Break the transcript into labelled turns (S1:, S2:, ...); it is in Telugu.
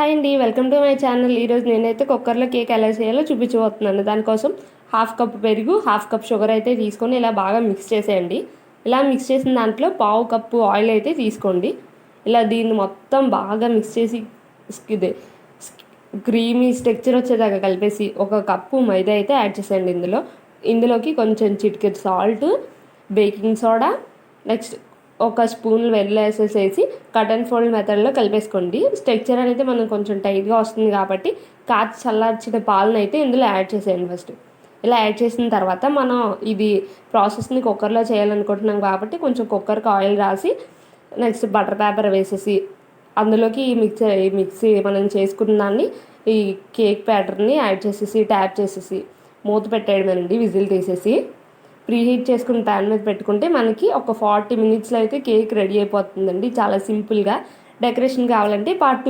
S1: హాయ్ అండి, వెల్కమ్ టు మై ఛానల్. ఈరోజు నేనైతే కుక్కర్లో కేక్ ఎలా చేయాలో చూపించబోతున్నాను. దానికోసం హాఫ్ కప్ పెరుగు, హాఫ్ కప్ షుగర్ అయితే తీసుకొని ఇలా బాగా మిక్స్ చేసేయండి. ఇలా మిక్స్ చేసిన దాంట్లో పావు కప్పు ఆయిల్ అయితే తీసుకోండి. ఇలా దీన్ని మొత్తం బాగా మిక్స్ చేసి ఇది క్రీమీ టెక్చర్ వచ్చేదాకా కలిపేసి ఒక కప్పు మైదా అయితే యాడ్ చేసేయండి. ఇందులోకి కొంచెం చిటికెడు సాల్ట్, బేకింగ్ సోడా, నెక్స్ట్ ఒక స్పూన్ వెనిలా ఎసెన్స్ వేసి కట్ అండ్ ఫోల్డ్ మెథడ్లో కలిపేసుకోండి. స్ట్రక్చర్ అనేది మనం కొంచెం టైట్గా వస్తుంది కాబట్టి కాచి చల్లార్చిన పాలను అయితే ఇందులో యాడ్ చేసేయండి. ఫస్ట్ ఇలా యాడ్ చేసిన తర్వాత మనం ఇది ప్రాసెస్ని కుక్కర్లో చేయాలనుకుంటున్నాం కాబట్టి కొంచెం కుక్కర్కి ఆయిల్ రాసి నెక్స్ట్ బటర్ పేపర్ వేసేసి అందులోకి ఈ మిక్సీ మనం చేసుకున్న దాన్ని ఈ కేక్ బ్యాటర్ని యాడ్ చేసేసి ట్యాప్ చేసేసి మూత పెట్టేయడమేనండి. విజిల్ తీసేసి ప్రీహీట్ చేసుకుని ప్యాన్ మీద పెట్టుకుంటే మనకి ఒక 40 మినిట్స్లో అయితే కేక్ రెడీ అయిపోతుందండి. చాలా సింపుల్గా. డెకరేషన్ కావాలంటే పార్ట్ 2